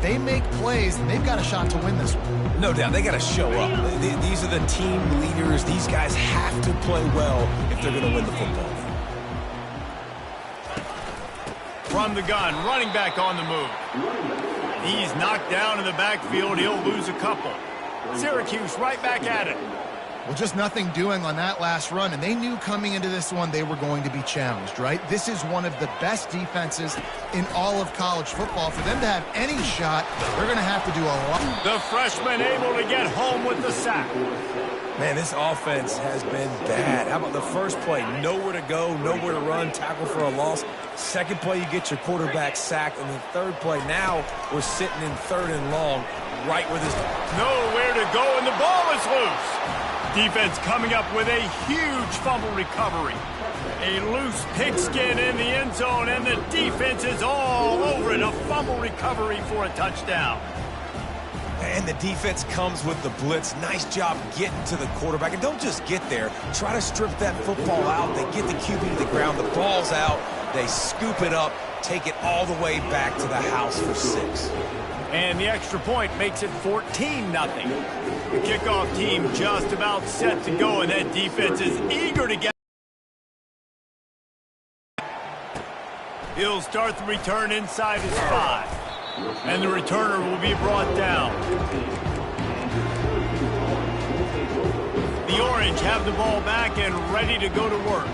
they make plays, and they've got a shot to win this one. No doubt, they got to show up. These are the team leaders. These guys have to play well if they're going to win the football game. From the gun, running back on the move. He's knocked down in the backfield. He'll lose a couple. Syracuse right back at it. Well, just nothing doing on that last run, and they knew coming into this one they were going to be challenged, right? This is one of the best defenses in all of college football. For them to have any shot, they're going to have to do a lot. The freshman able to get home with the sack. Man, this offense has been bad. How about the first play? Nowhere to go, nowhere to run, tackle for a loss. Second play, you get your quarterback sacked. And the third play, now we're sitting in 3rd and long, right where this... Nowhere to go, and the ball is loose. Defense coming up with a huge fumble recovery. A loose pigskin in the end zone, and the defense is all over it. A fumble recovery for a touchdown. And the defense comes with the blitz. Nice job getting to the quarterback. And don't just get there. Try to strip that football out. They get the QB to the ground. The ball's out. They scoop it up, take it all the way back to the house for 6. And the extra point makes it 14-0. The kickoff team just about set to go, and that defense is eager to get. He'll start the return inside his 5. And the returner will be brought down. The Orange have the ball back and ready to go to work.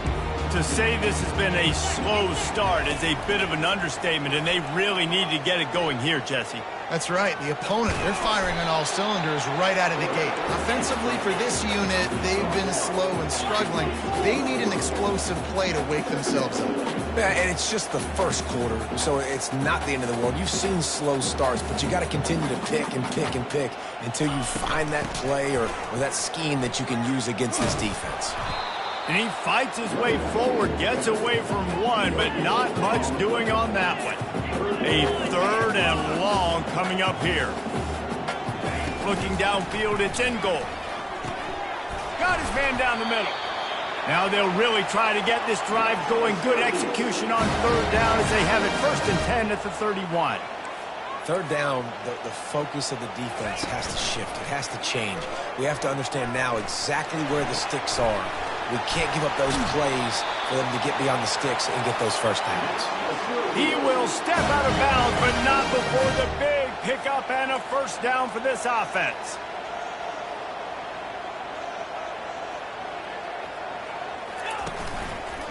To say this has been a slow start is a bit of an understatement, and they really need to get it going here, Jesse. That's right. The opponent, they're firing on all cylinders right out of the gate. Offensively, for this unit, they've been slow and struggling. They need an explosive play to wake themselves up. Yeah, and it's just the first quarter, so it's not the end of the world. You've seen slow starts, but you got to continue to pick and pick and pick until you find that play or that scheme that you can use against this defense. And he fights his way forward, gets away from one, but not much doing on that one. A 3rd and long coming up here. Looking downfield, it's in goal. Got his man down the middle. Now they'll really try to get this drive going. Good execution on 3rd down as they have it 1st and 10 at the 31. 3rd down, the focus of the defense has to shift. It has to change. We have to understand now exactly where the sticks are. We can't give up those plays for them to get beyond the sticks and get those first downs. He will step out of bounds, but not before the big pickup and a 1st down for this offense.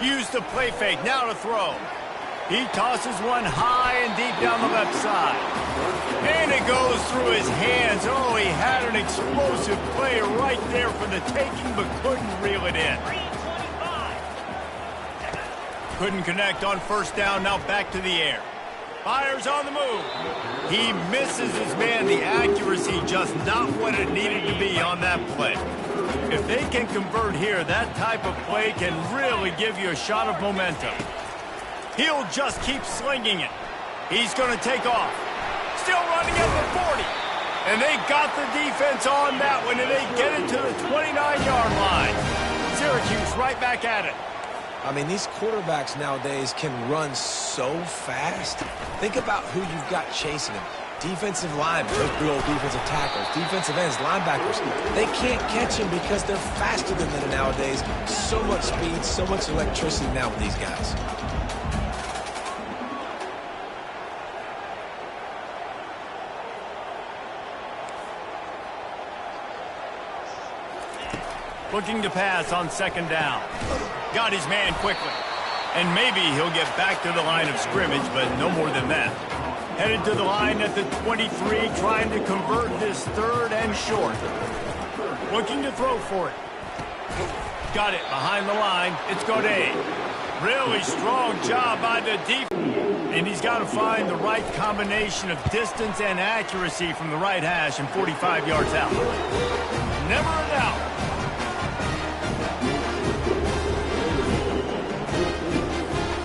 Use the play fake, now to throw. He tosses one high and deep down the left side. And it goes through his hands. Oh, he had an explosive play right there for the taking, but couldn't reel it in. Couldn't connect on 1st down, now back to the air. Fires on the move. He misses his man. The accuracy just not what it needed to be on that play. If they can convert here, that type of play can really give you a shot of momentum. He'll just keep slinging it. He's going to take off. Still running at the 40. And they got the defense on that one, and they get it to the 29-yard line. Syracuse right back at it. I mean, these quarterbacks nowadays can run so fast. Think about who you've got chasing them. Defensive linemen, those big old defensive tackles, defensive ends, linebackers. They can't catch him because they're faster than them nowadays. So much speed, so much electricity now with these guys. Looking to pass on 2nd down. Got his man quickly. And maybe he'll get back to the line of scrimmage, but no more than that. Headed to the line at the 23, trying to convert this 3rd and short. Looking to throw for it. Got it behind the line. It's Godet. Really strong job by the defense. And he's got to find the right combination of distance and accuracy from the right hash and 45 yards out. Never a doubt.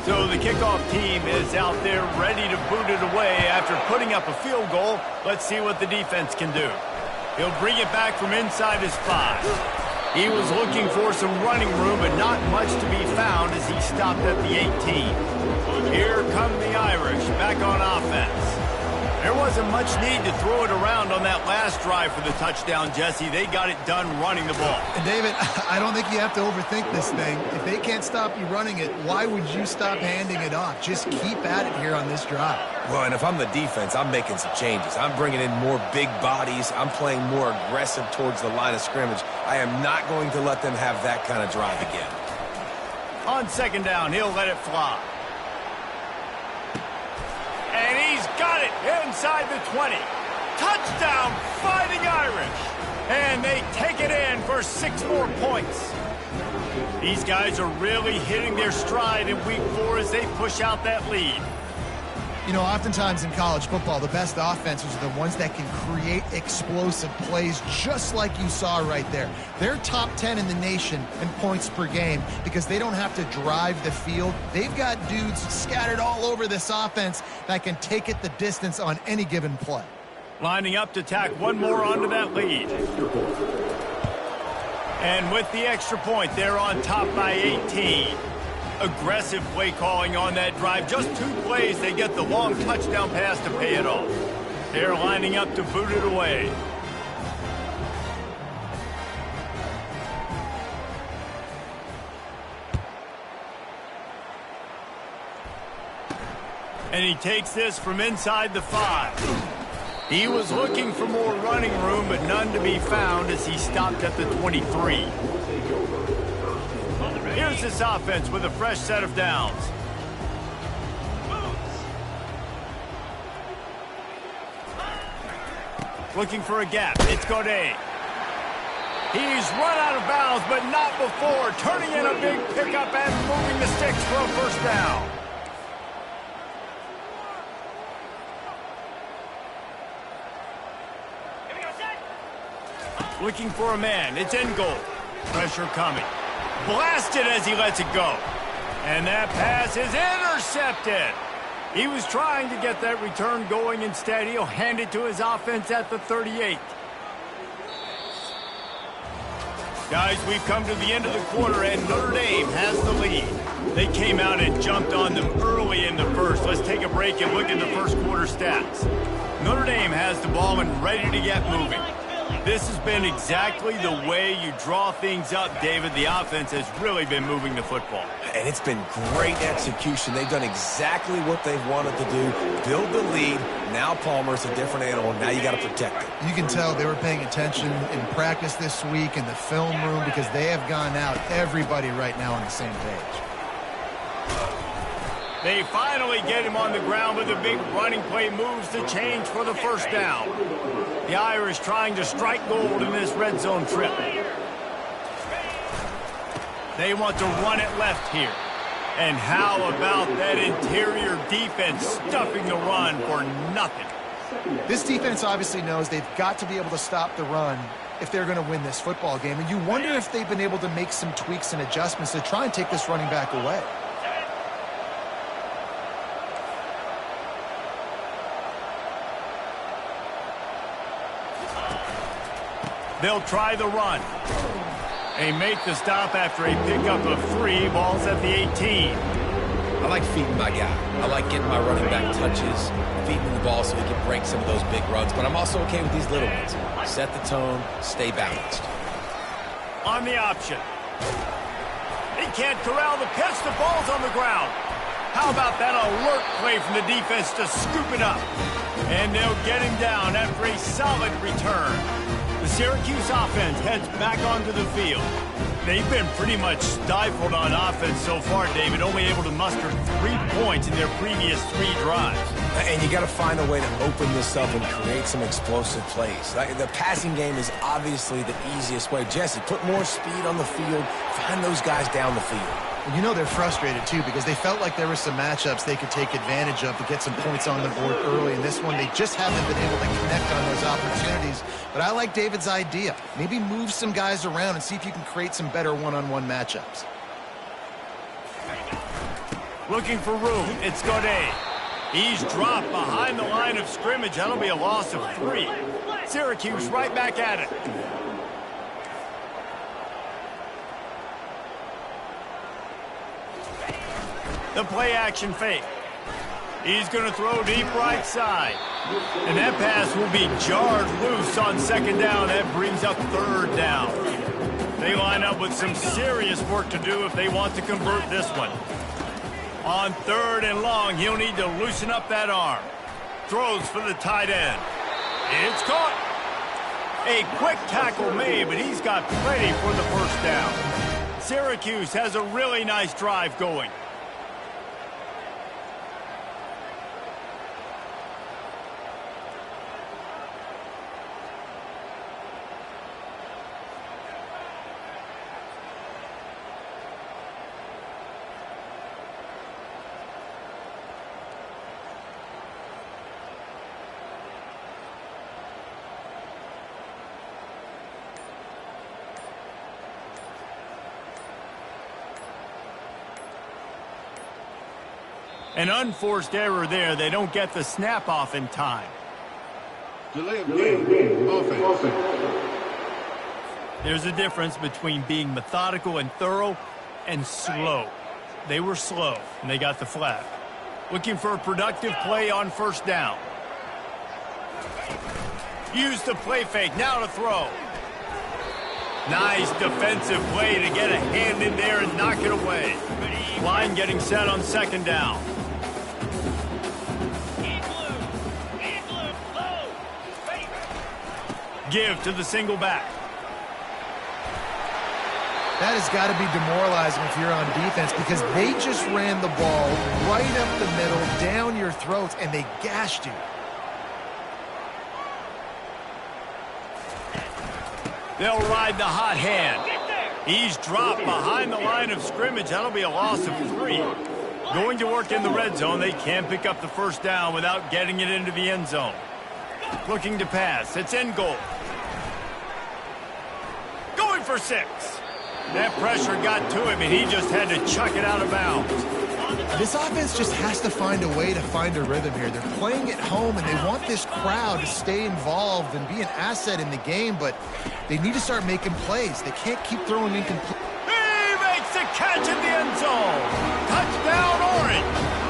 So the kickoff team is out there ready to boot it away after putting up a field goal. Let's see what the defense can do. He'll bring it back from inside his 5. He was looking for some running room, but not much to be found as he stopped at the 18. Here come the Irish back on offense. There wasn't much need to throw it around on that last drive for the touchdown, Jesse. They got it done running the ball. And David, I don't think you have to overthink this thing. If they can't stop you running it, why would you stop handing it off? Just keep at it here on this drive. Well, and if I'm the defense, I'm making some changes. I'm bringing in more big bodies. I'm playing more aggressive towards the line of scrimmage. I am not going to let them have that kind of drive again. On second down, he'll let it fly. And he's got it inside the 20. Touchdown, Fighting Irish. And they take it in for 6 more points. These guys are really hitting their stride in week 4 as they push out that lead. You know, oftentimes in college football, the best offenses are the ones that can create explosive plays, just like you saw right there. They're top 10 in the nation in points per game because they don't have to drive the field. They've got dudes scattered all over this offense that can take it the distance on any given play. Lining up to tack one more onto that lead. And with the extra point, they're on top by 18. Aggressive play calling on that drive. Just 2 plays, they get the long touchdown pass to pay it off. They're lining up to boot it away. And he takes this from inside the 5. He was looking for more running room, but none to be found as he stopped at the 23. Here's this offense with a fresh set of downs. Looking for a gap. It's Godet. He's run out of bounds, but not before. Turning in a big pickup and moving the sticks for a first down. Looking for a man. It's in goal. Pressure coming. Blasted as he lets it go. And that pass is intercepted. He was trying to get that return going. Instead, he'll hand it to his offense at the 38. Guys, we've come to the end of the quarter, and Notre Dame has the lead. They came out and jumped on them early in the first. Let's take a break and look at the first quarter stats. Notre Dame has the ball and ready to get moving. This has been exactly the way you draw things up, David. The offense has really been moving the football. And it's been great execution. They've done exactly what they've wanted to do. Build the lead. Now Palmer's a different animal. Now you got to protect it. You can tell they were paying attention in practice this week in the film room because they have gone out, everybody right now on the same page. They finally get him on the ground with a big running play, moves the change for the first down. The Irish trying to strike gold in this red zone trip. They want to run it left here. And how about that interior defense stuffing the run for nothing? This defense obviously knows they've got to be able to stop the run if they're going to win this football game. And you wonder if they've been able to make some tweaks and adjustments to try and take this running back away. They'll try the run. They make the stop after a pickup of 3. Ball's at the 18. I like feeding my guy. I like getting my running back touches, feeding the ball so he can break some of those big runs. But I'm also okay with these little ones. Set the tone, stay balanced. On the option. He can't corral the pitch. The ball's on the ground. How about that alert play from the defense to scoop it up? And they'll get him down after a solid return. The Syracuse offense heads back onto the field. They've been pretty much stifled on offense so far, David, only able to muster 3 points in their previous 3 drives. And you got to find a way to open this up and create some explosive plays. The passing game is obviously the easiest way. Jesse, put more speed on the field. Find those guys down the field. You know they're frustrated, too, because they felt like there were some matchups they could take advantage of to get some points on the board early. In this one, they just haven't been able to connect on those opportunities. But I like David's idea. Maybe move some guys around and see if you can create some better one-on-one matchups. Looking for room. It's Godet. He's dropped behind the line of scrimmage. That'll be a loss of 3. Syracuse right back at it. The play action fake. He's going to throw deep right side. And that pass will be jarred loose on second down. That brings up third down. They line up with some serious work to do if they want to convert this one. On third and long, he'll need to loosen up that arm. Throws for the tight end. It's caught. A quick tackle made, but he's got plenty for the first down. Syracuse has a really nice drive going. An unforced error there. They don't get the snap off in time. Delay of game. Offense. There's a difference between being methodical and thorough and slow. They were slow, and they got the flag. Looking for a productive play on first down. Use the play fake. Now to throw. Nice defensive play to get a hand in there and knock it away. Line getting set on second down. Give to the single back. That has got to be demoralizing if you're on defense because they just ran the ball right up the middle, down your throats, and they gashed you. They'll ride the hot hand. He's dropped behind the line of scrimmage. That'll be a loss of 3. Going to work in the red zone. They can't pick up the first down without getting it into the end zone. Looking to pass. It's in goal. Going for 6. That pressure got to him, and he just had to chuck it out of bounds. This offense just has to find a way to find a rhythm here. They're playing at home, and they want this crowd to stay involved and be an asset in the game, but they need to start making plays. They can't keep throwing incomplete. He makes the catch in the end zone. Touchdown, Orange.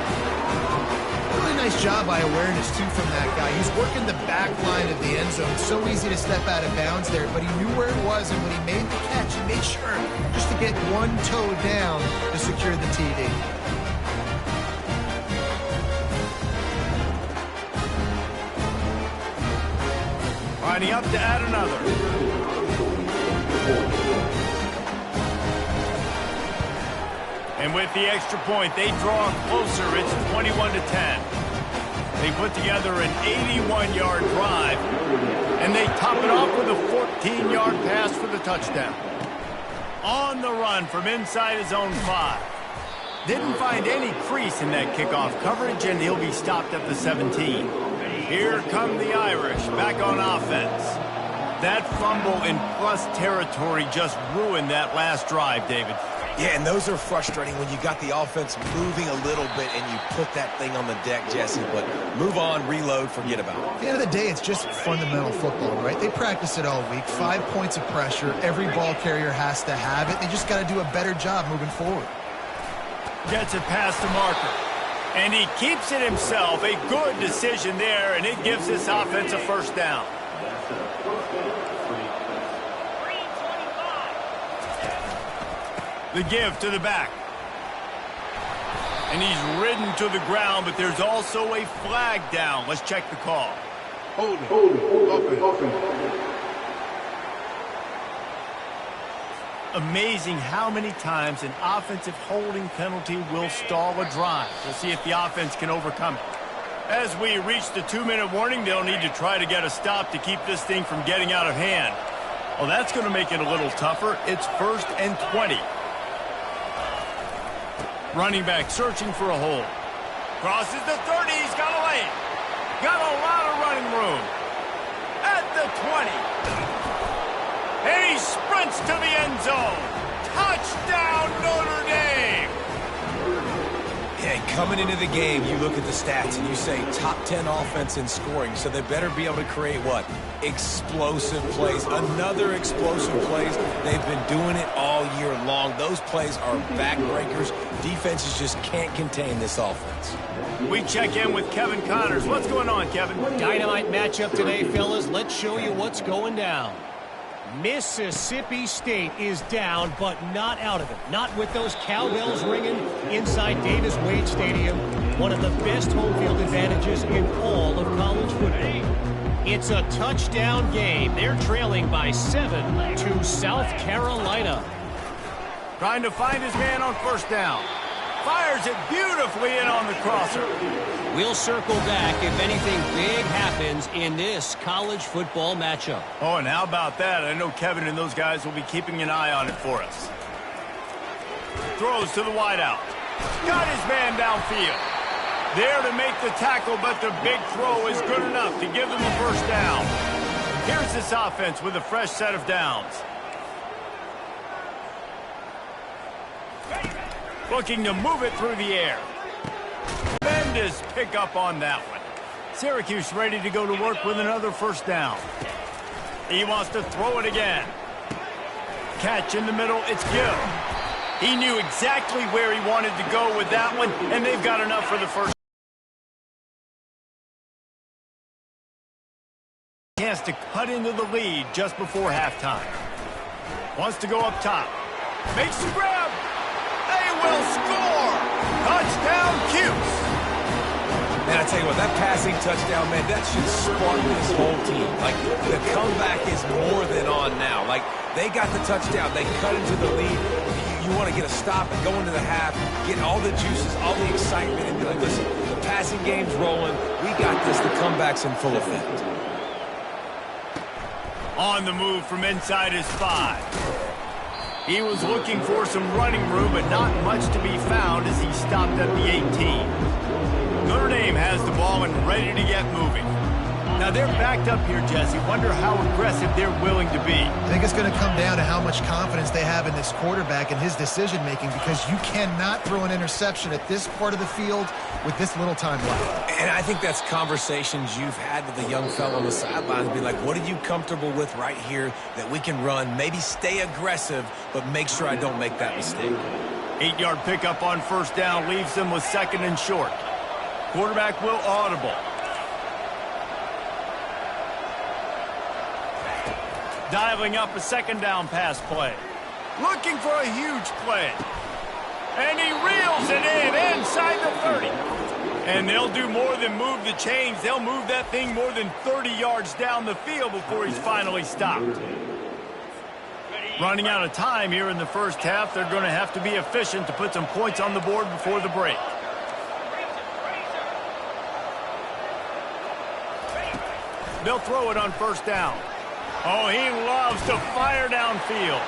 Really nice job by awareness, too, from that guy. He's working the back line of the end zone. So easy to step out of bounds there, but he knew where it was, and when he made the catch, he made sure just to get one toe down to secure the TD. Lining up to add another. And with the extra point, they draw closer. It's 21-10. They put together an 81-yard drive, and they top it off with a 14-yard pass for the touchdown. On the run from inside his own 5. Didn't find any crease in that kickoff coverage, and he'll be stopped at the 17. Here come the Irish, back on offense. That fumble in plus territory just ruined that last drive, David. Yeah, and those are frustrating when you got the offense moving a little bit and you put that thing on the deck, Jesse. But move on, reload, forget about it. At the end of the day, it's just fundamental football, right? They practice it all week. 5 points of pressure. Every ball carrier has to have it. They just got to do a better job moving forward. Gets it past the marker. And he keeps it himself. A good decision there, and it gives this offense a first down. The give to the back. And he's ridden to the ground, but there's also a flag down. Let's check the call. Hold it. Offense. Amazing how many times an offensive holding penalty will stall a drive. We'll see if the offense can overcome it. As we reach the 2-minute warning, they'll need to try to get a stop to keep this thing from getting out of hand. Well, that's going to make it a little tougher. It's 1st and 20. Running back searching for a hole. Crosses the 30. He's got a lane. Got a lot of running room. At the 20. And he sprints to the end zone. Touchdown, Notre Dame. Yeah, coming into the game, you look at the stats and you say top 10 offense in scoring, so they better be able to create what? Explosive plays. Another explosive plays. They've been doing it all year long. Those plays are backbreakers. Defenses just can't contain this offense. We check in with Kevin Connors. What's going on, Kevin? Dynamite matchup today, fellas. Let's show you what's going down. Mississippi State is down, but not out of it. Not with those cowbells ringing inside Davis-Wade Stadium. One of the best home field advantages in all of college football. It's a touchdown game. They're trailing by 7 to South Carolina. Trying to find his man on first down. Fires it beautifully in on the crosser. We'll circle back if anything big happens in this college football matchup. Oh, and how about that? I know Kevin and those guys will be keeping an eye on it for us. Throws to the wideout. Got his man downfield. There to make the tackle, but the big throw is good enough to give them a first down. Here's this offense with a fresh set of downs. Looking to move it through the air. Tremendous pickup on that one. Syracuse ready to go to work with another first down. He wants to throw it again. Catch in the middle, it's good. He knew exactly where he wanted to go with that one, and they've got enough for the first. Chance to cut into the lead just before halftime. Wants to go up top. Makes the grab. They will score. Touchdown, Cuse. Man, I tell you what, that passing touchdown, man, that should spark this whole team. Like, the comeback is more than on now. Like, they got the touchdown. They cut into the lead. You want to get a stop and go into the half, get all the juices, all the excitement, and be like, listen, the passing game's rolling. We got this. The comeback's in full effect. On the move from inside his 5. He was looking for some running room, but not much to be found as he stopped at the 18. Notre Dame has the ball and ready to get moving. Now they're backed up here, Jesse. Wonder how aggressive they're willing to be. I think it's going to come down to how much confidence they have in this quarterback and his decision-making, because you cannot throw an interception at this part of the field with this little time left. And I think that's conversations you've had with the young fellow on the sidelines. Be like, what are you comfortable with right here that we can run? Maybe stay aggressive, but make sure I don't make that mistake. 8-yard pickup on first down leaves them with 2nd and short. Quarterback will audible. Dialing up a 2nd down pass play. Looking for a huge play. And he reels it in inside the 30. And they'll do more than move the chains. They'll move that thing more than 30 yards down the field before he's finally stopped. Running out of time here in the first half. They're going to have to be efficient to put some points on the board before the break. They'll throw it on first down. Oh, he loves to fire downfield.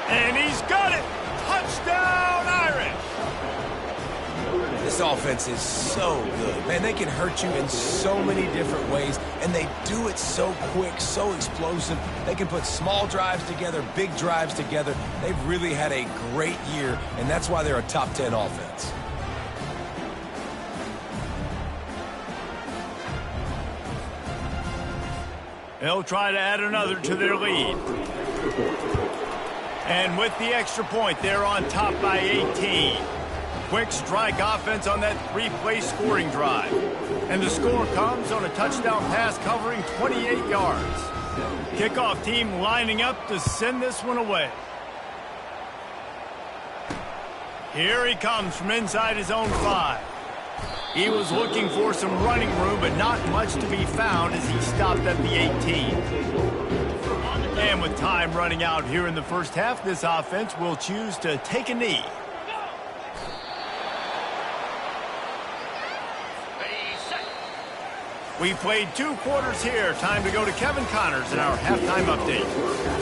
And he's got it. Touchdown, Irish. This offense is so good. Man, they can hurt you in so many different ways, and they do it so quick, so explosive. They can put small drives together, big drives together. They've really had a great year, and that's why they're a top 10 offense. They'll try to add another to their lead. And with the extra point, they're on top by 18. Quick strike offense on that 3-play scoring drive. And the score comes on a touchdown pass covering 28 yards. Kickoff team lining up to send this one away. Here he comes from inside his own 5. He was looking for some running room, but not much to be found as he stopped at the 18. And with time running out here in the first half, this offense will choose to take a knee. We played 2 quarters here. Time to go to Kevin Connors in our halftime update.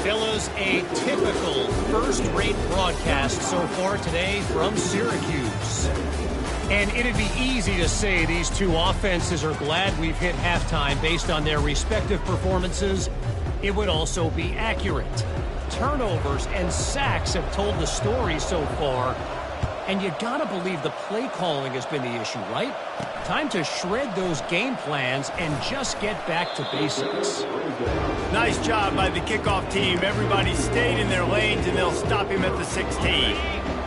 Fellas, a typical first-rate broadcast so far today from Syracuse. And it'd be easy to say these two offenses are glad we've hit halftime based on their respective performances. It would also be accurate. Turnovers and sacks have told the story so far. And you gotta believe the play calling has been the issue, right? Time to shred those game plans and just get back to basics. Nice job by the kickoff team. Everybody stayed in their lanes, and they'll stop him at the 16.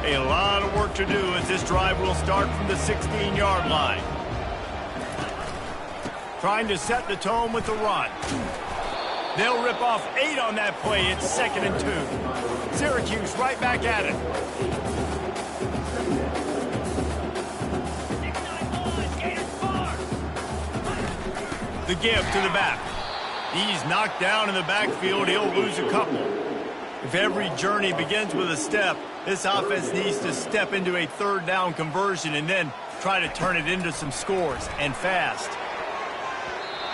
A lot of work to do as this drive will start from the 16-yard line. Trying to set the tone with the run. They'll rip off 8 on that play. It's 2nd and 2. Syracuse right back at it. The give to the back. He's knocked down in the backfield. He'll lose a couple. If every journey begins with a step, this offense needs to step into a 3rd down conversion and then try to turn it into some scores, and fast.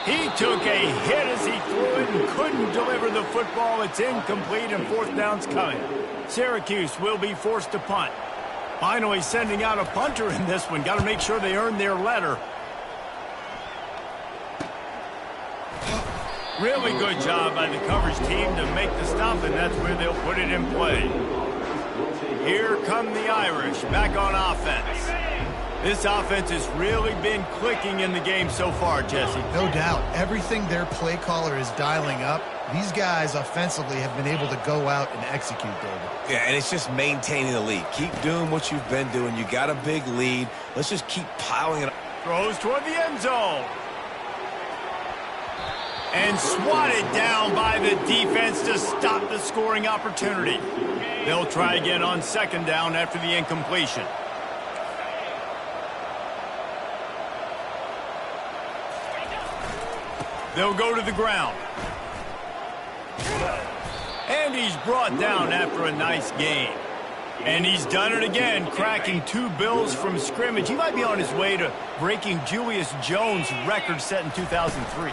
He took a hit as he threw it and couldn't deliver the football. It's incomplete, and 4th down's coming. Syracuse will be forced to punt. Finally sending out a punter in this one. Got to make sure they earn their letter. Really good job by the coverage team to make the stop, and that's where they'll put it in play. Here come the Irish back on offense. This offense has really been clicking in the game so far, Jesse. No doubt. Everything their play caller is dialing up, these guys offensively have been able to go out and execute, David. Yeah, and it's just maintaining the lead. Keep doing what you've been doing. You got a big lead. Let's just keep piling it up. Throws toward the end zone. And swatted down by the defense to stop the scoring opportunity. They'll try again on 2nd down after the incompletion. They'll go to the ground. And he's brought down after a nice gain. And he's done it again, cracking 2 Bills from scrimmage. He might be on his way to breaking Julius Jones' record set in 2003.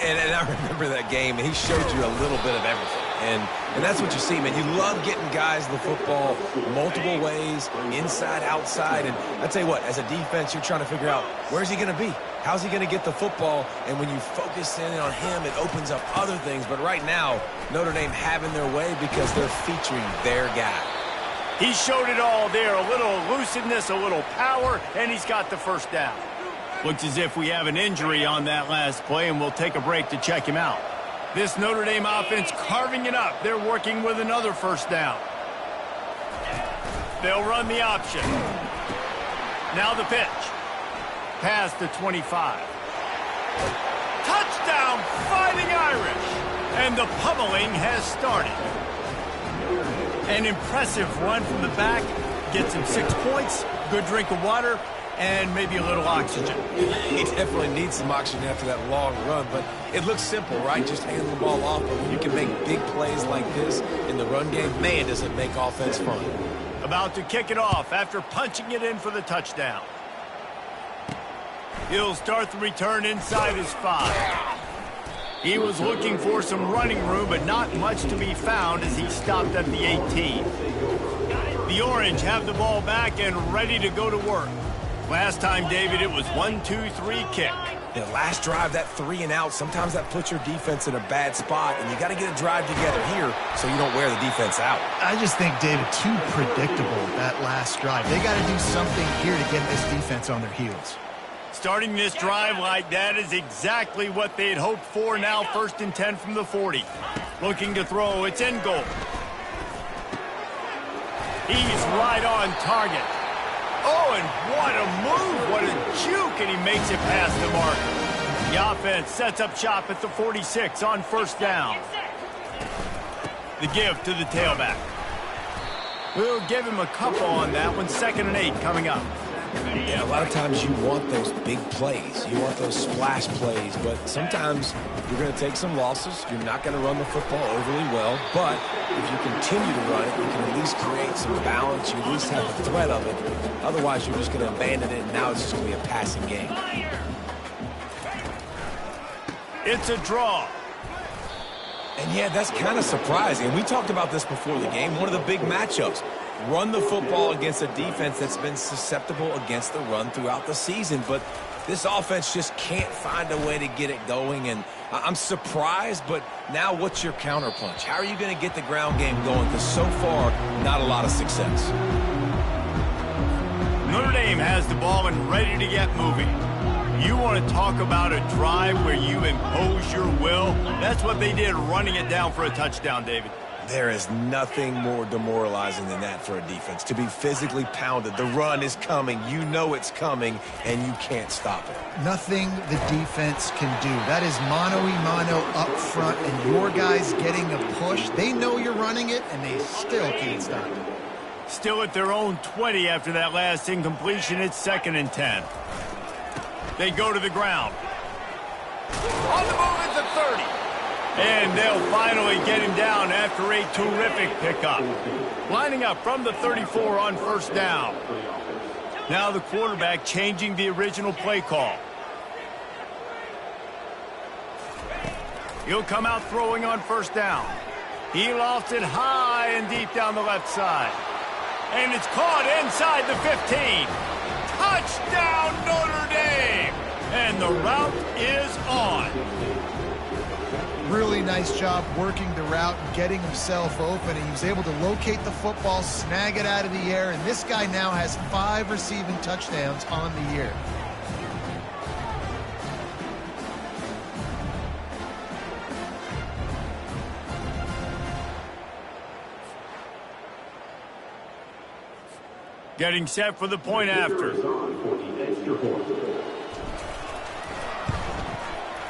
And I remember that game, and he showed you a little bit of everything. And that's what you see, man. You love getting guys the football multiple ways, inside, outside. And I tell you what, as a defense, you're trying to figure out, where's he going to be? How's he going to get the football? And when you focus in on him, it opens up other things. But right now, Notre Dame having their way because they're featuring their guy. He showed it all there, a little elusiveness, a little power, and he's got the 1st down. Looks as if we have an injury on that last play, and we'll take a break to check him out. This Notre Dame offense carving it up. They're working with another 1st down. They'll run the option. Now the pitch. Pass to 25. Touchdown, Fighting Irish! And the pummeling has started. An impressive run from the back. Gets him 6 points, good drink of water, and maybe a little oxygen. He definitely needs some oxygen after that long run, but it looks simple, right? Just hand the ball off, but when you can make big plays like this in the run game, man, does it make offense fun. About to kick it off after punching it in for the touchdown. He'll start the return inside his 5. He was looking for some running room, but not much to be found as he stopped at the 18. The Orange have the ball back and ready to go to work. Last time, David, it was 1-2-3 kick. The last drive, that 3 and out, sometimes that puts your defense in a bad spot, and you got to get a drive together here so you don't wear the defense out. I just think, David, too predictable that last drive. They got to do something here to get this defense on their heels. Starting this drive like that is exactly what they'd hoped for. Now 1st and 10 from the 40. Looking to throw. It's in goal. He's right on target. Oh, and what a move. What a juke. And he makes it past the marker. The offense sets up shop at the 46 on 1st down. The give to the tailback. We'll give him a couple on that one. 2nd and 8 coming up. Yeah, a lot of times you want those big plays. You want those splash plays, but sometimes you're going to take some losses. You're not going to run the football overly well, but if you continue to run it, you can at least create some balance. You at least have the threat of it. Otherwise, you're just going to abandon it, and now it's just going to be a passing game. It's a draw. And, yeah, that's kind of surprising. We talked about this before the game. One of the big matchups. Run the football against a defense that's been susceptible against the run throughout the season. But this offense just can't find a way to get it going. And I'm surprised, but now what's your counterpunch? How are you going to get the ground game going? Because so far, not a lot of success. Notre Dame has the ball and ready to get moving. You want to talk about a drive where you impose your will? That's what they did, running it down for a touchdown, David. There is nothing more demoralizing than that for a defense, to be physically pounded. The run is coming. You know it's coming, and you can't stop it. Nothing the defense can do. That is mano-a-mano up front, and your guys getting a push. They know you're running it, and they still can't stop it. Still at their own 20 after that last incompletion. It's 2nd and 10. They go to the ground. On the move at the 30. And they'll finally get him down after a terrific pickup. Lining up from the 34 on 1st down. Now the quarterback changing the original play call. He'll come out throwing on 1st down. He lofts it high and deep down the left side. And it's caught inside the 15. Touchdown, Notre Dame! And the route is on. Really nice job working the route and getting himself open. And he was able to locate the football, snag it out of the air, and this guy now has 5 receiving touchdowns on the year. Getting set for the point after.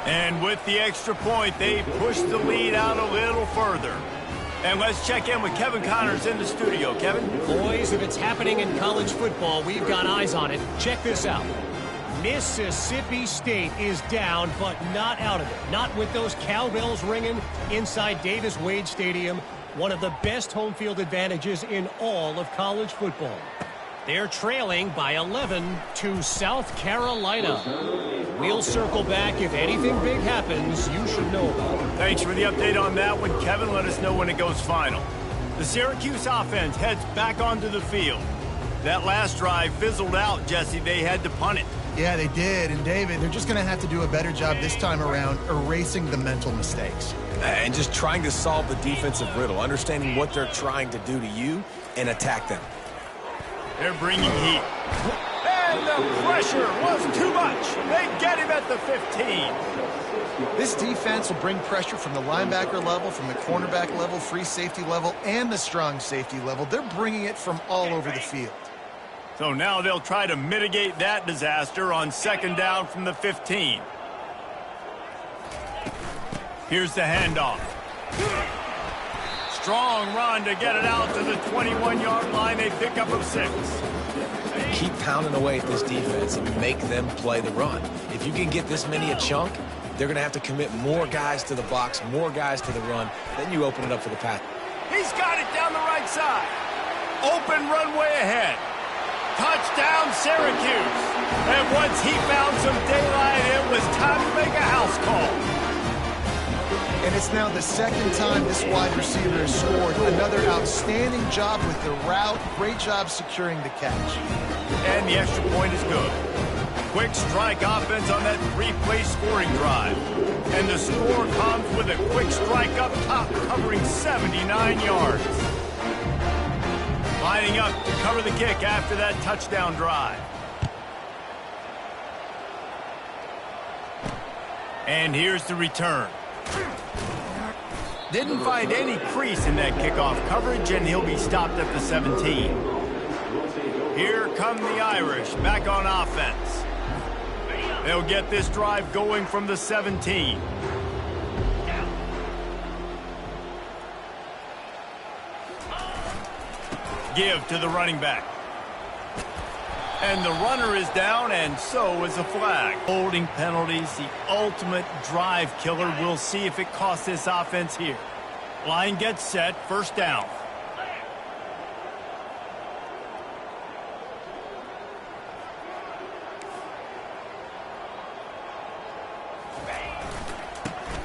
And with the extra point, they push the lead out a little further. And let's check in with Kevin Connors in the studio. Kevin? Boys, if it's happening in college football, we've got eyes on it. Check this out. Mississippi State is down, but not out of it. Not with those cowbells ringing inside Davis-Wade Stadium, one of the best home field advantages in all of college football. They're trailing by 11 to South Carolina. We'll circle back. If anything big happens, you should know about it. Thanks for the update on that one, Kevin. Let us know when it goes final. The Syracuse offense heads back onto the field. That last drive fizzled out, Jesse. They had to punt it. Yeah, they did. And, David, they're just going to have to do a better job this time around erasing the mental mistakes. And just trying to solve the defensive riddle, understanding what they're trying to do to you and attack them. They're bringing heat. And the pressure was too much. They get him at the 15. This defense will bring pressure from the linebacker level, from the cornerback level, free safety level, and the strong safety level. They're bringing it from all over the field. So now they'll try to mitigate that disaster on 2nd down from the 15. Here's the handoff. Strong run to get it out to the 21-yard line. They pick up of 6. Keep pounding away at this defense and make them play the run. If you can get this many a chunk, they're going to have to commit more guys to the box, more guys to the run. Then you open it up for the pass. He's got it down the right side. Open runway ahead. Touchdown, Syracuse. And once he found some daylight, it was time to make a house call. And it's now the 2nd time this wide receiver has scored. Another outstanding job with the route. Great job securing the catch. And the extra point is good. Quick strike offense on that 3-play scoring drive. And the score comes with a quick strike up top, covering 79 yards. Lining up to cover the kick after that touchdown drive. And here's the return. Didn't find any crease in that kickoff coverage, and he'll be stopped at the 17. Here come the Irish back on offense. They'll get this drive going from the 17. Give to the running back. And the runner is down, and so is a flag. Holding penalties, the ultimate drive killer. We'll see if it costs this offense here. Line gets set, 1st down.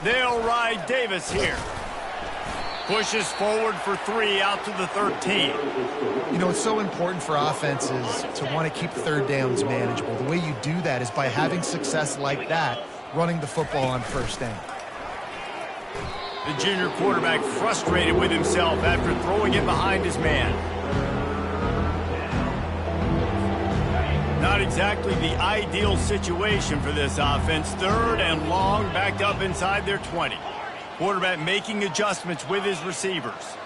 They'll ride Davis here. Pushes forward for 3 out to the 13. You know, it's so important for offenses to want to keep 3rd downs manageable. The way you do that is by having success like that, running the football on 1st down. The junior quarterback frustrated with himself after throwing it behind his man. Not exactly the ideal situation for this offense. 3rd and long, backed up inside their 20. Quarterback making adjustments with his receivers.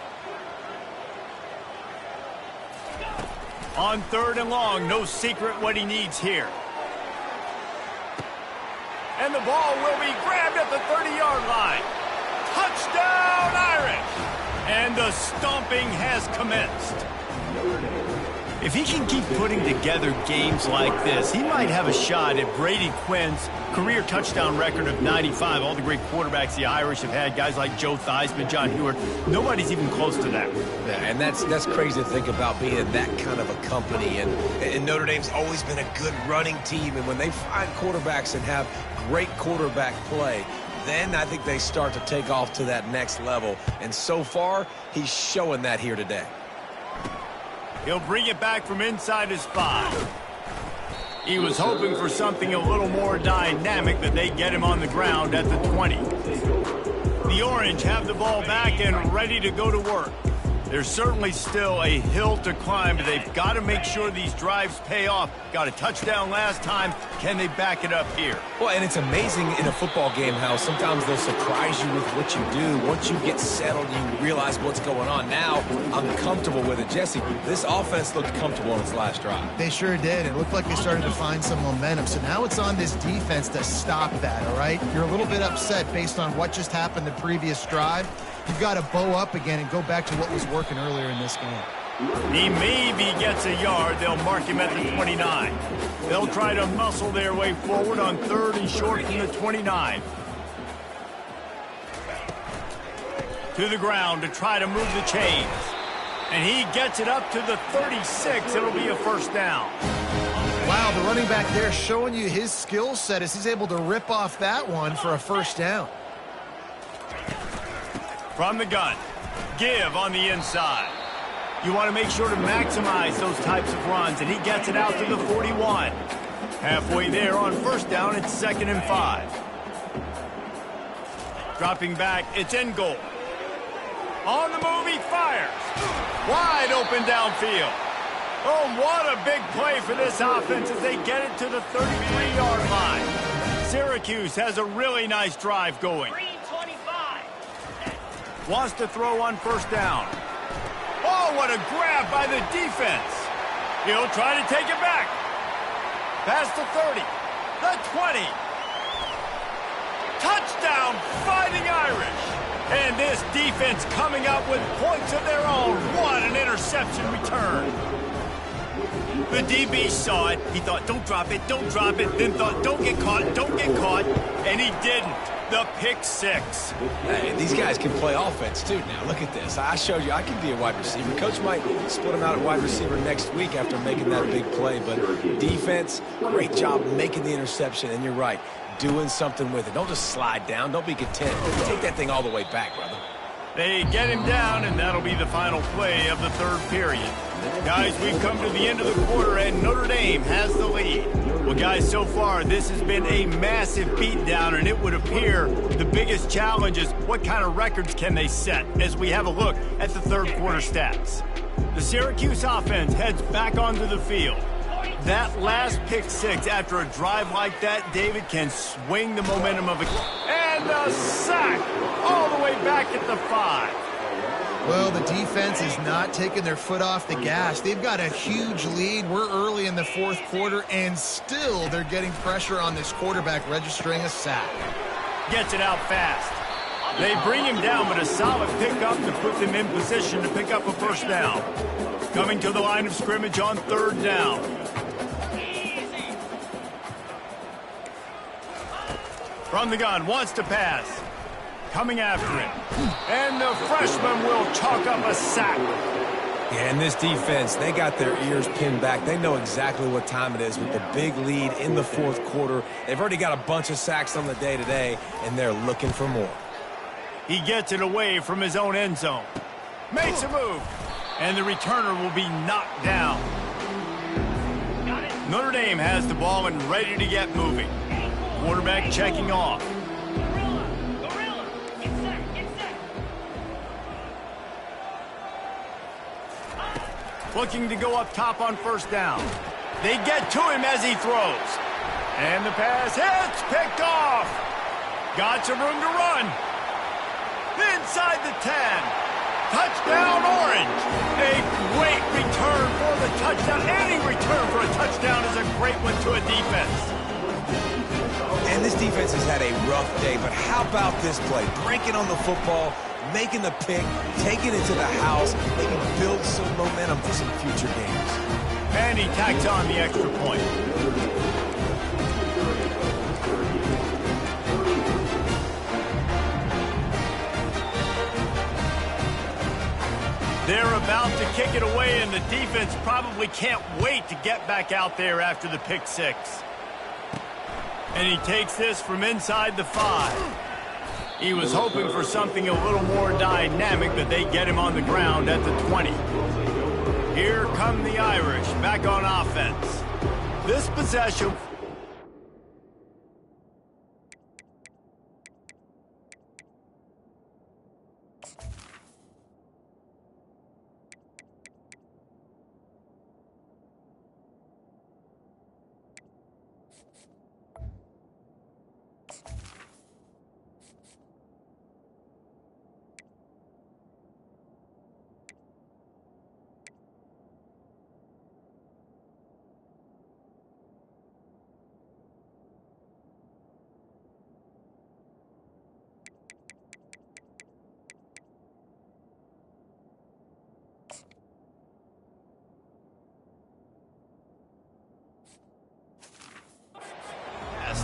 On 3rd and long, no secret what he needs here. And the ball will be grabbed at the 30-yard line. Touchdown, Irish! And the stomping has commenced. If he can keep putting together games like this, he might have a shot at Brady Quinn's career touchdown record of 95. All the great quarterbacks the Irish have had, guys like Joe Theismann, John Hewart, nobody's even close to that. Yeah, and that's crazy to think about being in that kind of a company. And Notre Dame's always been a good running team. And when they find quarterbacks and have great quarterback play, then I think they start to take off to that next level. And so far, he's showing that here today. He'll bring it back from inside his 5. He was hoping for something a little more dynamic, but they get him on the ground at the 20. The Orange have the ball back and ready to go to work. There's certainly still a hill to climb, but they've got to make sure these drives pay off. Got a touchdown last time. Can they back it up here? Well, and it's amazing in a football game how sometimes they'll surprise you with what you do. Once you get settled, you realize what's going on. Now, I'm comfortable with it. Jesse, this offense looked comfortable in its last drive. They sure did. It looked like they started to find some momentum. So now it's on this defense to stop that, all right? You're a little bit upset based on what just happened the previous drive. You've got to bow up again and go back to what was working earlier in this game. He maybe gets a yard. They'll mark him at the 29. They'll try to muscle their way forward on 3rd and short from the 29. To the ground to try to move the chains. And he gets it up to the 36. It'll be a 1st down. Wow, the running back there showing you his skill set as he's able to rip off that one for a 1st down. From the gun, give on the inside. You want to make sure to maximize those types of runs, and he gets it out to the 41. Halfway there on 1st down, it's 2nd and 5. Dropping back, it's in goal. On the move, he fires. Wide open downfield. Oh, what a big play for this offense as they get it to the 33-yard line. Syracuse has a really nice drive going. Wants to throw on 1st down. Oh, what a grab by the defense. He'll try to take it back. Past the 30, the 20. Touchdown, Fighting Irish. And this defense coming up with points of their own. What an interception return. The DB saw it. He thought, don't drop it, don't drop it. Then thought, don't get caught, and he didn't. The pick 6. Hey, these guys can play offense, too. Now, look at this. I showed you I can be a wide receiver. Coach might split him out at wide receiver next week after making that big play. But defense, great job making the interception. And you're right, doing something with it. Don't just slide down. Don't be content. Take that thing all the way back, brother. They get him down, and that'll be the final play of the 3rd period. Guys, we've come to the end of the quarter, and Notre Dame has the lead. Well, guys, so far, this has been a massive beatdown, and it would appear the biggest challenge is what kind of records can they set as we have a look at the 3rd quarter stats. The Syracuse offense heads back onto the field. That last pick 6 after a drive like that, David, can swing the momentum of a... And a sack all the way back at the 5. Well, the defense is not taking their foot off the gas. They've got a huge lead. We're early in the 4th quarter, and still they're getting pressure on this quarterback, registering a sack. Gets it out fast. They bring him down, but a solid pickup to put them in position to pick up a 1st down. Coming to the line of scrimmage on 3rd down. From the gun, wants to pass. Coming after him. And the freshman will chalk up a sack. Yeah, and this defense, they got their ears pinned back. They know exactly what time it is with the big lead in the 4th quarter. They've already got a bunch of sacks on the day today, and they're looking for more. He gets it away from his own end zone. Makes a move. And the returner will be knocked down. Notre Dame has the ball and ready to get moving. Quarterback checking off. Looking to go up top on 1st down. They get to him as he throws. And the pass hits, picked off. Got some room to run. Inside the 10. Touchdown, Orange. A great return for the touchdown. Any return for a touchdown is a great one to a defense. And this defense has had a rough day, but how about this play? Breaking on the football, making the pick, taking it to the house, maybe build some momentum for some future games. And he tacks on the extra point. They're about to kick it away, and the defense probably can't wait to get back out there after the pick six. And he takes this from inside the 5. He was hoping for something a little more dynamic, but they get him on the ground at the 20. Here come the Irish back on offense. This possession...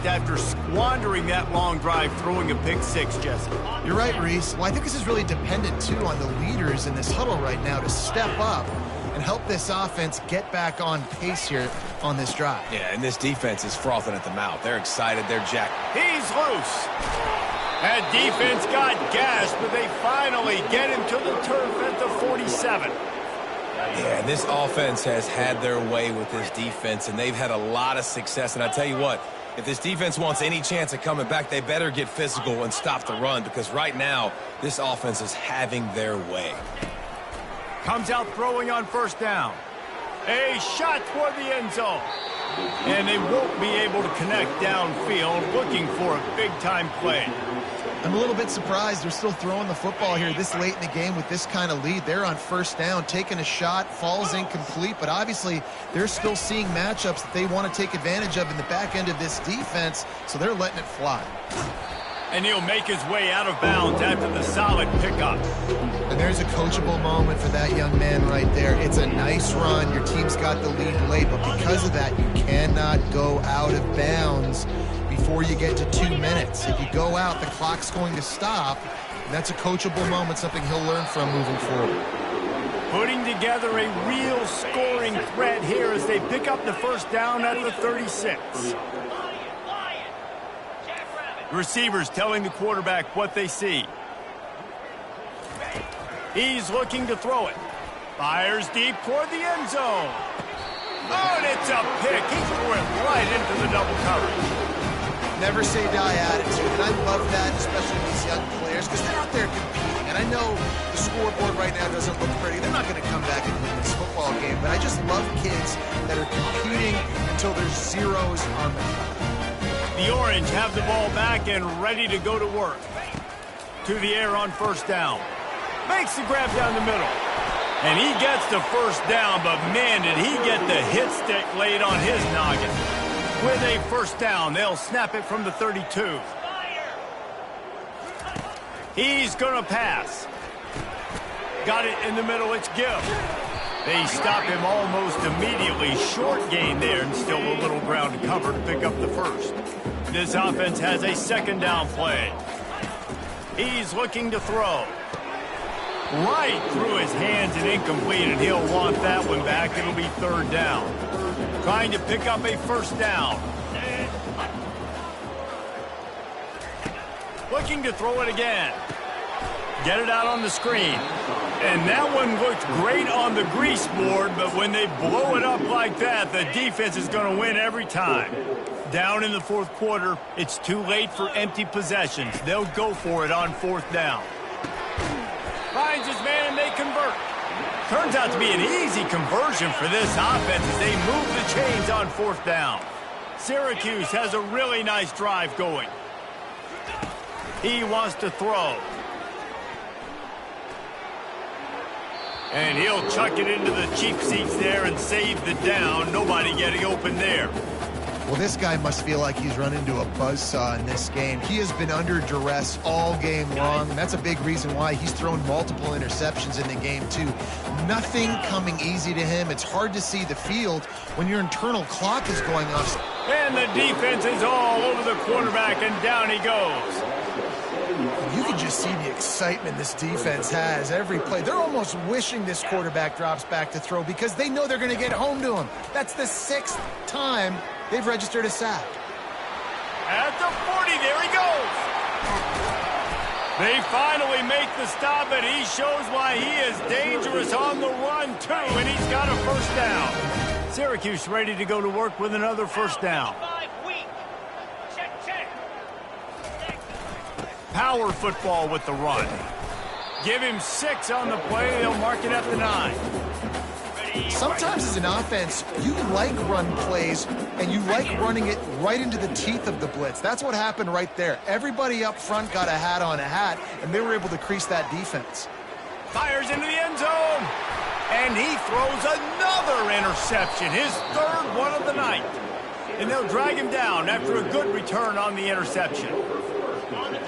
after squandering that long drive, throwing a pick six, Jesse. You're right, Reese. Well, I think this is really dependent, too, on the leaders in this huddle right now to step up and help this offense get back on pace here on this drive. Yeah, and this defense is frothing at the mouth. They're excited. They're jacked. He's loose. That defense got gassed, but they finally get him to the turf at the 47. Yeah, this offense has had their way with this defense, and they've had a lot of success. And I tell you what, if this defense wants any chance of coming back, they better get physical and stop the run, because right now, this offense is having their way. Comes out throwing on first down. A shot toward the end zone. And they won't be able to connect downfield, looking for a big-time play. I'm a little bit surprised they're still throwing the football here this late in the game with this kind of lead. They're on first down, taking a shot, falls incomplete, but obviously they're still seeing matchups that they want to take advantage of in the back end of this defense, so they're letting it fly. And he'll make his way out of bounds after the solid pickup. And there's a coachable moment for that young man right there. It's a nice run. Your team's got the lead late, but because of that, you cannot go out of bounds before you get to 2 minutes. If you go out, the clock's going to stop. And that's a coachable moment, something he'll learn from moving forward. Putting together a real scoring threat here as they pick up the first down at the 36. The receivers telling the quarterback what they see. He's looking to throw it. Fires deep toward the end zone. Oh, and it's a pick. He threw it right into the double coverage. Never say die attitude, and I love that, especially these young players, because they're out there competing. And I know the scoreboard right now doesn't look pretty. They're not going to come back and win this football game, but I just love kids that are competing until there's zeros on the clock. The Orange have the ball back and ready to go to work. To the air on first down. Makes the grab down the middle. And he gets the first down, but man, did he get the hit stick laid on his noggin. With a first down, they'll snap it from the 32. He's going to pass. Got it in the middle, it's Gill. They stop him almost immediately. Short gain there and still a little ground to cover to pick up the first. This offense has a second down play. He's looking to throw. Right through his hands and incomplete, and he'll want that one back. It'll be third down. Trying to pick up a first down. Looking to throw it again. Get it out on the screen. And that one looked great on the grease board, but when they blow it up like that, the defense is going to win every time. Down in the fourth quarter, it's too late for empty possessions. They'll go for it on fourth down. Finds his man and they convert. Turns out to be an easy conversion for this offense as they move the chains on 4th down. Syracuse has a really nice drive going. He wants to throw. And he'll chuck it into the cheap seats there and save the down. Nobody getting open there. Well, this guy must feel like he's run into a buzzsaw in this game. He has been under duress all game long, and that's a big reason why he's thrown multiple interceptions in the game, too. Nothing coming easy to him. It's hard to see the field when your internal clock is going off. And the defense is all over the quarterback, and down he goes. You can just see the excitement this defense has every play. They're almost wishing this quarterback drops back to throw because they know they're going to get home to him. That's the 6th time they've registered a sack. At the 40, there he goes. They finally make the stop, and he shows why he is dangerous on the run, too, and he's got a 1st down. Syracuse ready to go to work with another 1st down. Power football with the run. Give him 6 on the play. They'll mark it at the 9. Sometimes as an offense, you like run plays, and you like running it right into the teeth of the blitz. That's what happened right there. Everybody up front got a hat on a hat, and they were able to crease that defense. Fires into the end zone. And he throws another interception, his 3rd one of the night. And they'll drag him down after a good return on the interception.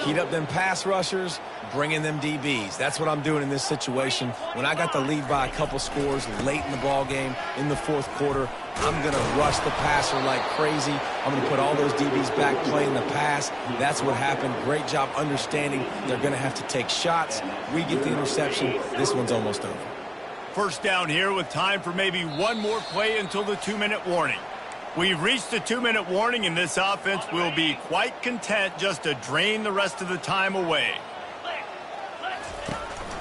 Heat up them pass rushers, bring in them DBs. That's what I'm doing in this situation. When I got the lead by a couple scores late in the ball game, in the 4th quarter, I'm going to rush the passer like crazy. I'm going to put all those DBs back playing the pass. That's what happened. Great job understanding they're going to have to take shots. We get the interception. This one's almost over. 1st down here with time for maybe one more play until the 2-minute warning. We've reached the 2-minute warning, and this offense will be quite content just to drain the rest of the time away.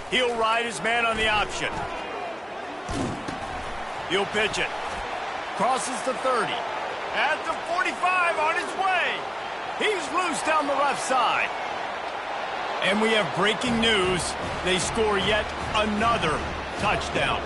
He'll ride his man on the option. He'll pitch it. Crosses the 30. At the 45 on his way. He's loose down the left side. And we have breaking news. They score yet another touchdown.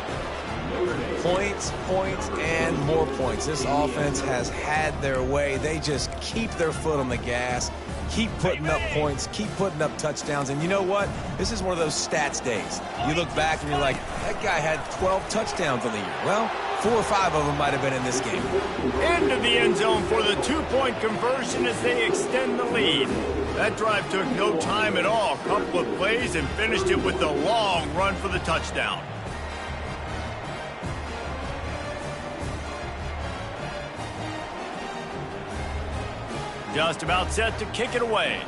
Points, points, and more points. This offense has had their way. They just keep their foot on the gas, keep putting up points, keep putting up touchdowns. And you know what? This is one of those stats days. You look back and you're like, that guy had 12 touchdowns on the year. Well, 4 or 5 of them might have been in this game. Into the end zone for the 2-point conversion as they extend the lead. That drive took no time at all. A couple of plays and finished it with a long run for the touchdown. Just about set to kick it away.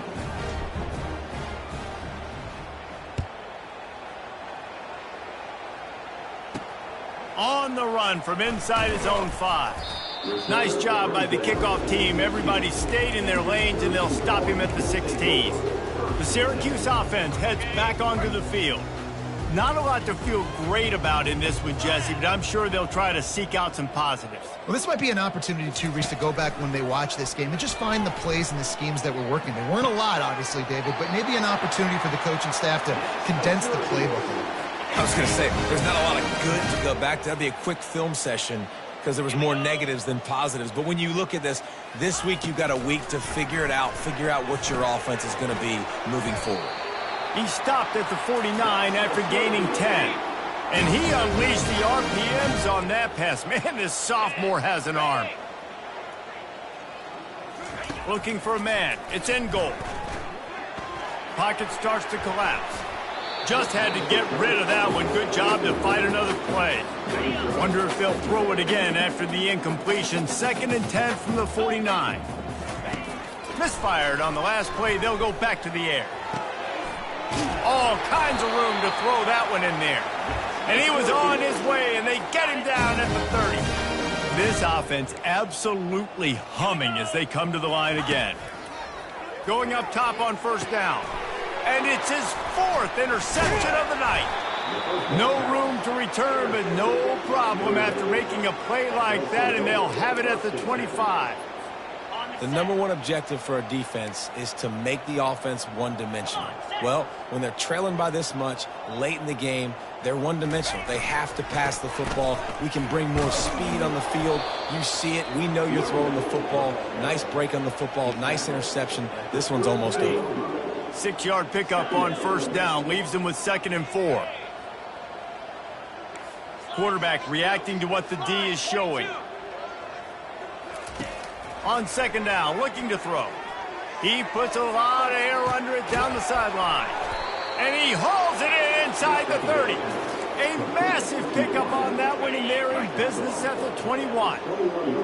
On the run from inside his own 5. Nice job by the kickoff team. Everybody stayed in their lanes, and they'll stop him at the 16. The Syracuse offense heads back onto the field. Not a lot to feel great about in this one, Jesse, but I'm sure they'll try to seek out some positives. Well, this might be an opportunity, too, Reese, to go back when they watch this game and just find the plays and the schemes that were working. There weren't a lot, obviously, David, but maybe an opportunity for the coaching staff to condense the playbook a little. I was going to say, there's not a lot of good to go back to. That'd be a quick film session because there was more negatives than positives. But when you look at this week you've got a week to figure it out, figure out what your offense is going to be moving forward. He stopped at the 49 after gaining 10. And he unleashed the RPMs on that pass. Man, this sophomore has an arm. Looking for a man. It's in goal. Pocket starts to collapse. Just had to get rid of that one. Good job to fight another play. Wonder if they'll throw it again after the incompletion. 2nd and 10 from the 49. Misfired on the last play. They'll go back to the air. All kinds of room to throw that one in there. And he was on his way, and they get him down at the 30. This offense absolutely humming as they come to the line again. Going up top on 1st down. And it's his 4th interception of the night. No room to return, but no problem after making a play like that, and they'll have it at the 25. The #1 objective for a defense is to make the offense one-dimensional. Well, when they're trailing by this much late in the game, They're one-dimensional. They have to pass the football. We can bring more speed on the field. You see it. We know you're throwing the football. Nice break on the football. Nice interception. This one's almost over. 6-yard pickup on first down. Leaves them with 2nd and 4. Quarterback reacting to what the D is showing. On 2nd down, looking to throw. He puts a lot of air under it down the sideline. And he hauls it in inside the 30. A massive pickup on that one, and they're in business at the 21.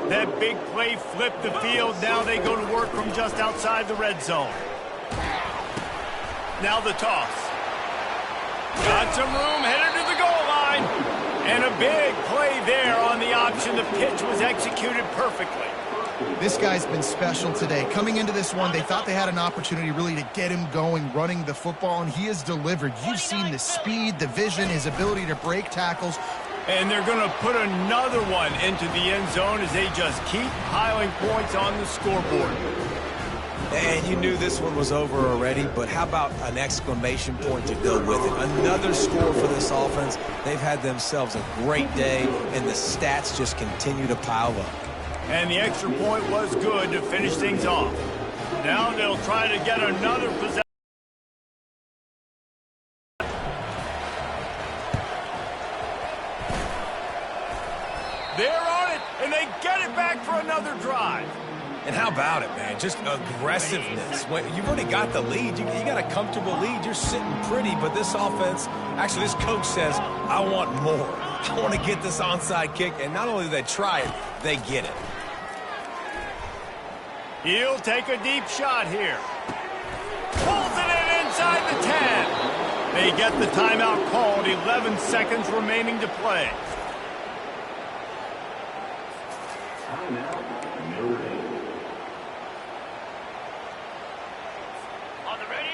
That big play flipped the field. Now they go to work from just outside the red zone. Now the toss. Got some room, headed to the goal line. And a big play there on the option. The pitch was executed perfectly. This guy's been special today. Coming into this one, they thought they had an opportunity really to get him going, running the football, and he has delivered. You've seen the speed, the vision, his ability to break tackles. And they're going to put another one into the end zone as they just keep piling points on the scoreboard. And you knew this one was over already, but how about an exclamation point to go with it? Another score for this offense. They've had themselves a great day, and the stats just continue to pile up. And the extra point was good to finish things off. Now they'll try to get another possession. They're on it, and they get it back for another drive. And how about it, man? Just aggressiveness. You've already got the lead. You got a comfortable lead. You're sitting pretty, but this offense, actually this coach says, I want more. I want to get this onside kick. And not only do they try it, they get it. He'll take a deep shot here. Pulls it in inside the 10. They get the timeout called. 11 seconds remaining to play.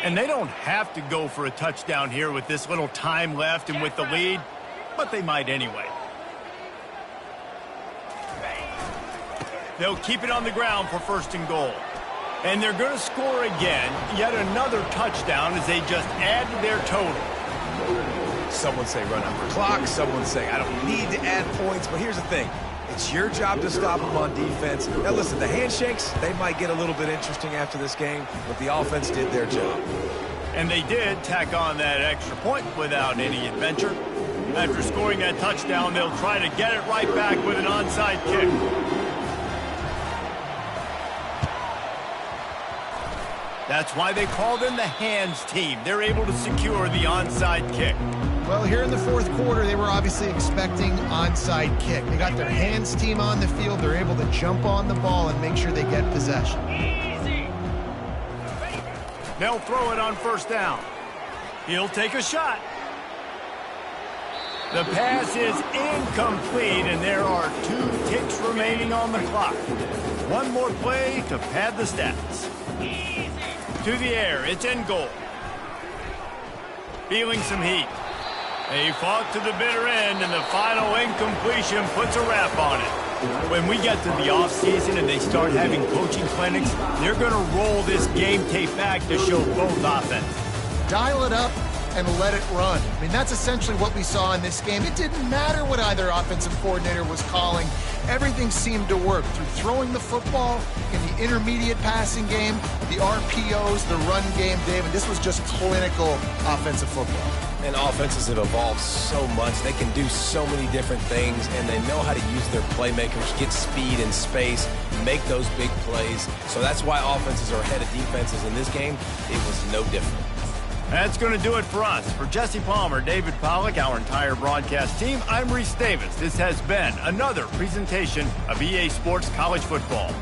And they don't have to go for a touchdown here with this little time left and with the lead, but they might anyway. They'll keep it on the ground for 1st and goal. And they're going to score again, yet another touchdown as they just add to their total. Someone say run out the clock. Someone say I don't need to add points. But here's the thing. It's your job to stop them on defense. Now, listen, the handshakes, they might get a little bit interesting after this game, but the offense did their job. And they did tack on that extra point without any adventure. After scoring that touchdown, they'll try to get it right back with an onside kick. That's why they call them the hands team. They're able to secure the onside kick. Well, here in the 4th quarter, they were obviously expecting onside kick. They got their hands team on the field. They're able to jump on the ball and make sure they get possession. They'll throw it on 1st down. He'll take a shot. The pass is incomplete, and there are 2 ticks remaining on the clock. One more play to pad the stats. To the air, it's in goal. Feeling some heat. They fought to the bitter end, and the final incompletion puts a wrap on it. When we get to the offseason and they start having coaching clinics, they're going to roll this game tape back to show both offenses. Dial it up and let it run. I mean, that's essentially what we saw in this game. It didn't matter what either offensive coordinator was calling. Everything seemed to work through throwing the football in the intermediate passing game, the RPOs, the run game, David. This was just clinical offensive football. And offenses have evolved so much. They can do so many different things, and they know how to use their playmakers, get speed and space, make those big plays. So that's why offenses are ahead of defenses. In this game, it was no different. That's going to do it for us. For Jesse Palmer, David Pollack, our entire broadcast team, I'm Reese Davis. This has been another presentation of EA Sports College Football.